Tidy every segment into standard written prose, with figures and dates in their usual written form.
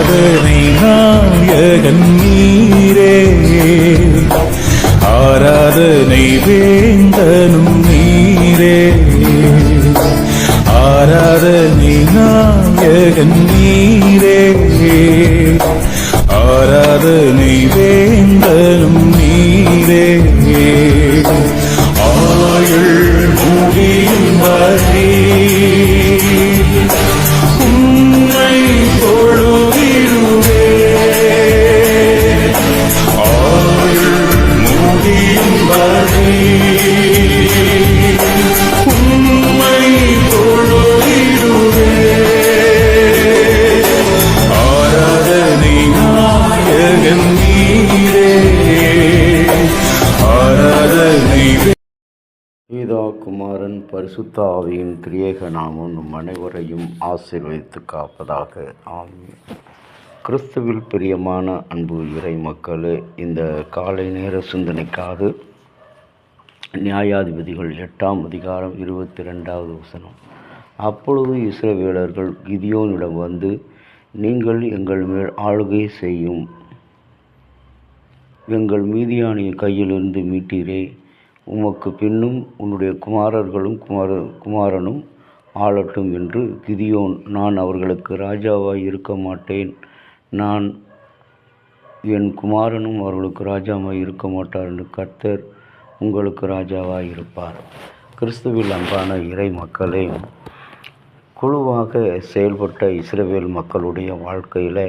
ஆராதனை நாயகன் நீரே, ஆராதனை வேந்தனும் நீரே, ஆராதனை நாயகன் நீரே, ஆராதனை வேந்தனும் நீரே. ஆயுள் முடியும் வரை உம்மை தொழுதிடுவே, ஆயுள் முடியும் வரை உம்மை தொழுதிடுவே. ஆராதனை நாயகன் நீரே, ஆராதனை பிதா குமாரன் பரிசுத்த ஆவியின் திரியேக நாமம் நம் அனைவரையும் ஆசீர்வதித்து காப்பதாக. ஆமென். கிறிஸ்துவில் பிரியமான அன்பு இறை மக்களே, இந்த காலை நேர சிந்தனைக்காக நியாயாதிபதிகள் 8ஆம் அதிகாரம் 22வது வசனம். அப்பொழுது இஸ்ரவேலர்கள் கிதியோனிடம் வந்து, நீங்கள் எங்கள் மேல் ஆளுகை செய்யும், எங்கள் மீதியானின் கையிலிருந்து மீட்டீரே, உமக்கு பின்னும் உன்னுடைய குமாரனும் ஆளட்டும் என்று. கிதியோன், நான் அவர்களுக்கு ராஜாவாய் இருக்க மாட்டேன், என் குமாரனும் அவர்களுக்கு ராஜாவாய் இருக்க மாட்டார் என்று கர்த்தர் உங்களுக்கு ராஜாவாய் இருப்பார். கிறிஸ்துவில் அன்பான இறை மக்களே, குழுவாக செயல்பட்ட இஸ்ரவேல் மக்களுடைய வாழ்க்கையில்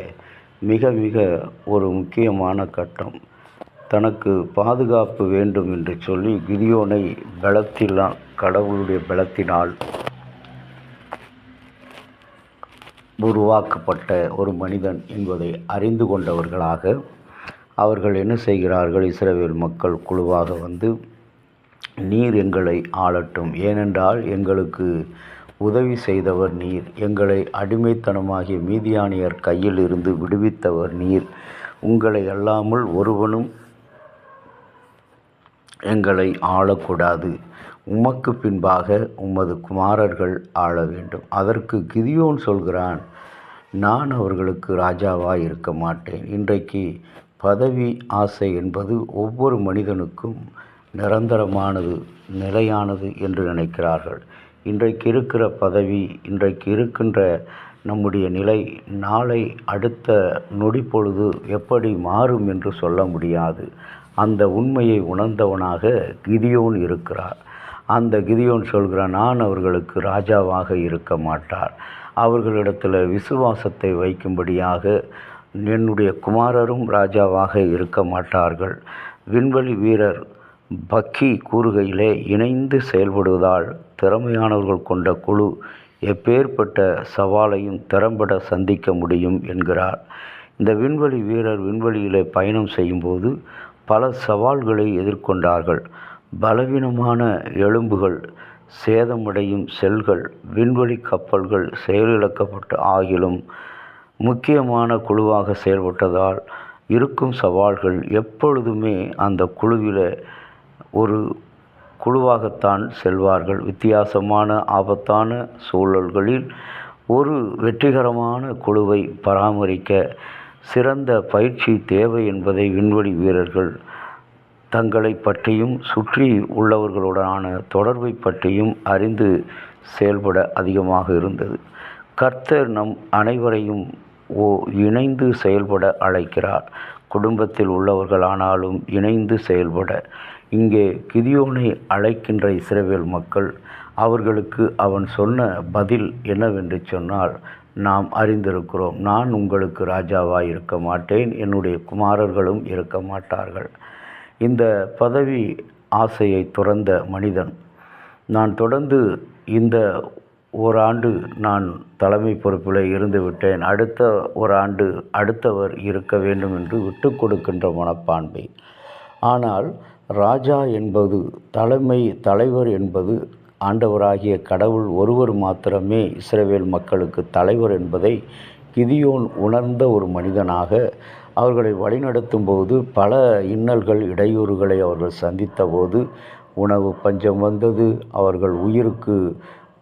மிக மிக ஒரு முக்கியமான கட்டம். தனக்கு பாதுகாப்பு வேண்டும் என்று சொல்லி கிதியோனை கடவுளுடைய பலத்தினால் உருவாக்கப்பட்ட ஒரு மனிதன் என்பதை அறிந்து கொண்டவர்களாக அவர்கள் என்ன செய்கிறார்கள்? இஸ்ரவேல் மக்கள் குழுவாக வந்து, நீர் எங்களை ஆளட்டும், ஏனென்றால் எங்களுக்கு உதவி செய்தவர் நீர், எங்களை அடிமைத்தனமாகிய மீதியானியர் கையில் இருந்து விடுவித்தவர் நீர், உங்களை அல்லாமல் ஒருவனும் எங்களை ஆளக்கூடாது, உமக்கு பின்பாக உமது குமாரர்கள் ஆள வேண்டும். அதற்கு கிதியோன் சொல்கிறான், நான் அவர்களுக்கு ராஜாவாய் இருக்க மாட்டேன். இன்றைக்கு பதவி ஆசை என்பது ஒவ்வொரு மனிதனுக்கும் நிரந்தரமானது, நிலையானது என்று நினைக்கிறார்கள். இன்றைக்கு இருக்கிற பதவி, இன்றைக்கு இருக்கின்ற நம்முடைய நிலை நாளை அடுத்த நொடி பொழுது எப்படி மாறும் என்று சொல்ல முடியாது. அந்த உண்மையை உணர்ந்தவனாக கிதியோன் இருக்கிறார். அந்த கிதியோன் சொல்கிறான், நான் அவர்களுக்கு ராஜாவாக இருக்க மாட்டார், அவர்களிடத்தில் விசுவாசத்தை வைக்கும்படியாக என்னுடைய குமாரரும் ராஜாவாக இருக்க மாட்டார்கள். விண்வெளி வீரர் பக்கி கூறுகையிலே இணைந்து செயல்படுவதால் திறமையானவர்கள் கொண்ட குழு எப்பேற்பட்ட சவாலையும் திறம்பட சந்திக்க முடியும் என்கிறார். இந்த விண்வெளி வீரர் விண்வெளியிலே பயணம் செய்யும்போது பல சவால்களை எதிர்கொண்டார்கள். பலவீனமான எலும்புகள், சேதமடையும் செல்கள், விண்வெளி கப்பல்கள் செயலிழக்கப்பட்ட ஆகிலும் முக்கியமான குழுவாக செயல்பட்டதால் இருக்கும் சவால்கள் எப்பொழுதுமே அந்த குழுவில் ஒரு குழுவாகத்தான் செல்வார்கள். வித்தியாசமான ஆபத்தான சூழல்களில் ஒரு வெற்றிகரமான குழுவை பராமரிக்க சிறந்த பயிற்சி தேவை என்பதை விண்வெளி வீரர்கள் தங்களை பற்றியும் சுற்றி உள்ளவர்களுடனான தொடர்பை பற்றியும் அறிந்து செயல்பட அதிகமாக இருந்தது. கர்த்தர் நம் அனைவரையும் இணைந்து செயல்பட அழைக்கிறார். குடும்பத்தில் உள்ளவர்களானாலும் இணைந்து செயல்பட. இங்கே கிதியோனை அழைக்கின்ற இஸ்ரவேல் மக்கள், அவர்களுக்கு அவன் சொன்ன பதில் என்னவென்று சொன்னால், நாம் அறிந்திருக்கிறோம், நான் உங்களுக்கு ராஜாவாய் இருக்க மாட்டேன், என்னுடைய குமாரர்களும் இருக்க மாட்டார்கள். இந்த பதவி ஆசையை துறந்த மனிதன், நான் தொடர்ந்து இந்த ஓராண்டு நான் தலைமை பொறுப்பில் இருந்து விட்டேன், அடுத்த ஓராண்டு அடுத்தவர் இருக்க வேண்டும் என்று விட்டு கொடுக்கின்ற மனப்பான்மை. ஆனால் ராஜா என்பது, தலைவர் என்பது ஆண்டவராகிய கடவுள் ஒருவர் மாத்திரமே இஸ்ரவேல் மக்களுக்கு தலைவர் என்பதை கிதியோன் உணர்ந்த ஒரு மனிதனாக அவர்களை வழிநடத்தும் போது பல இன்னல்கள், இடையூறுகளை அவர்கள் சந்தித்த போது உணவு பஞ்சம் வந்தது, அவர்கள் உயிருக்கு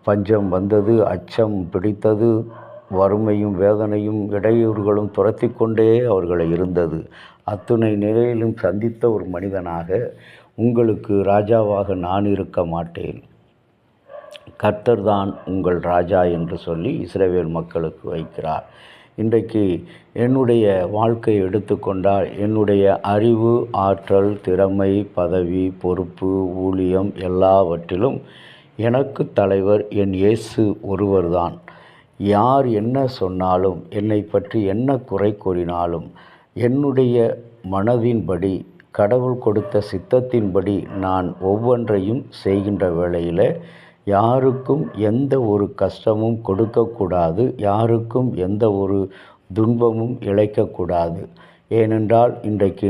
பஞ்சம் வந்தது, அச்சம் பிடித்தது, வறுமையும் வேதனையும் இடையூறுகளும் துரத்தி கொண்டே அவர்களை இருந்தது. அத்துணை நிலையிலும் சந்தித்த ஒரு மனிதனாக உங்களுக்கு ராஜாவாக நான் இருக்க மாட்டேன், கர்த்தர் தான் உங்கள் ராஜா என்று சொல்லி இஸ்ரவேல் மக்களுக்கு வைக்கிறார். இன்றைக்கு என்னுடைய வாழ்க்கையை எடுத்துக்கொண்டால் என்னுடைய அறிவு, ஆற்றல், திறமை, பதவி, பொறுப்பு, ஊழியம் எல்லாவற்றிலும் எனக்கு தலைவர் என் இயேசு ஒருவர்தான். யார் என்ன சொன்னாலும், என்னை பற்றி என்ன குறை கூறினாலும், என்னுடைய மனதின்படி கடவுள் கொடுத்த சித்தத்தின்படி நான் ஒவ்வொன்றையும் செய்கின்ற வேளையில் யாருக்கும் எந்த ஒரு கஷ்டமும் கொடுக்கக்கூடாது, யாருக்கும் எந்த ஒரு துன்பமும் இழைக்கக்கூடாது. ஏனென்றால் இன்றைக்கு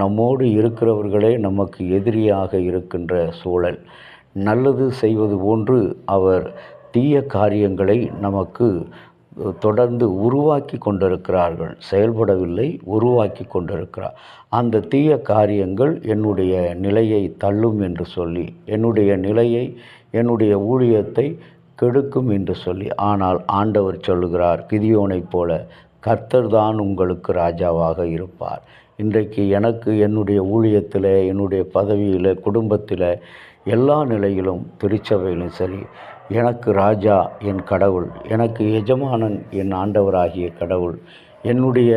நம்மோடு இருக்கிறவர்களே நமக்கு எதிரியாக இருக்கின்ற சூழல். நல்லது செய்வது போன்று அவர் தீய காரியங்களை நமக்கு தொடர்ந்து உருவாக்கி கொண்டிருக்கிறார்கள். செயல்படவில்லை, உருவாக்கி கொண்டிருக்கிறார். அந்த தீய காரியங்கள் என்னுடைய நிலையை தள்ளும் என்று சொல்லி, என்னுடைய நிலையை, என்னுடைய ஊழியத்தை கெடுக்கும் என்று சொல்லி, ஆனால் ஆண்டவர் சொல்லுகிறார், கிதியோனைப் போல கர்த்தர் தான் உங்களுக்கு ராஜாவாக இருப்பார். இன்றைக்கு எனக்கு என்னுடைய ஊழியத்தில், என்னுடைய பதவியில், குடும்பத்தில், எல்லா நிலையிலும், திருச்சபையிலும் சரி, எனக்கு ராஜா என் கடவுள், எனக்கு எஜமானன் என் ஆண்டவராகிய கடவுள், என்னுடைய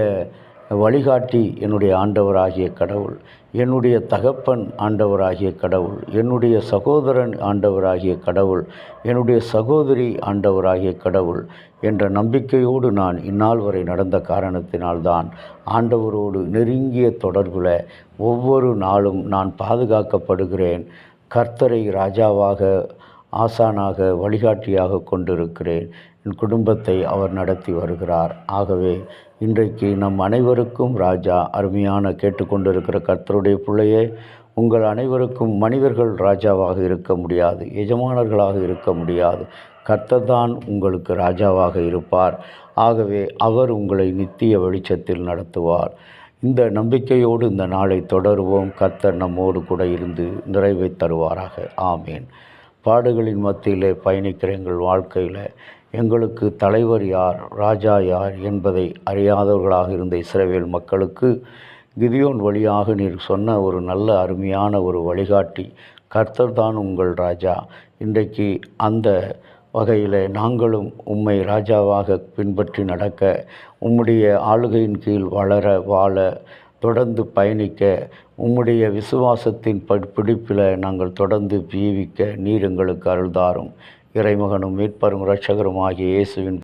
வழிகாட்டி என்னுடைய ஆண்டவராகிய கடவுள், என்னுடைய தகப்பன் ஆண்டவராகிய கடவுள், என்னுடைய சகோதரன் ஆண்டவராகிய கடவுள், என்னுடைய சகோதரி ஆண்டவராகிய கடவுள் என்ற நம்பிக்கையோடு நான் இந்நாள் வரை நடந்த காரணத்தினால்தான் ஆண்டவரோடு நெருங்கிய தொடர்பில் ஒவ்வொரு நாளும் நான் பாதுகாக்கப்படுகிறேன். கர்த்தரை ராஜாவாக, ஆசானாக, வழிகாட்டியாக கொண்டிருக்கிறேன். என் குடும்பத்தை அவர் நடத்தி வருகிறார். ஆகவே இன்றைக்கு நம் அனைவருக்கும் ராஜா. அருமையான கேட்டுக்கொண்டிருக்கிற கர்த்தருடைய பிள்ளையே, உங்கள் அனைவருக்கும் மனிதர்கள் ராஜாவாக இருக்க முடியாது, எஜமானர்களாக இருக்க முடியாது. கர்த்தர் தான் உங்களுக்கு ராஜாவாக இருப்பார். ஆகவே அவர் உங்களை நித்திய வெளிச்சத்தில் நடத்துவார். இந்த நம்பிக்கையோடு இந்த நாளை தொடருவோம். கர்த்தர் நம்மோடு கூட இருந்து நிறைவை தருவாராக. ஆமேன். பாடுகளின் மத்தியிலே பயணிக்கிற எங்கள் வாழ்க்கையில் எங்களுக்கு தலைவர் யார், ராஜா யார் என்பதை அறியாதவர்களாக இருந்த இஸ்ரவேல் மக்களுக்கு கிதியோன் வழியாக நீர் சொன்ன ஒரு நல்ல அருமையான ஒரு வழிகாட்டி கர்த்தர் தான் உங்கள் ராஜா. இன்றைக்கு அந்த வகையில் நாங்களும் உம்மை ராஜாவாக பின்பற்றி நடக்க, உம்முடைய ஆளுகையின் கீழ் வளர, வாழ, தொடர்ந்து பயணிக்க, உம்முடைய விசுவாசத்தின் பிடிப்பில் நாங்கள் தொடர்ந்து ஜீவிக்க நீர் எங்களுக்கு அருள்தாரும். இறைமகனும் மீட்பரும் இரட்சகரும் ஆகிய இயேசுவின்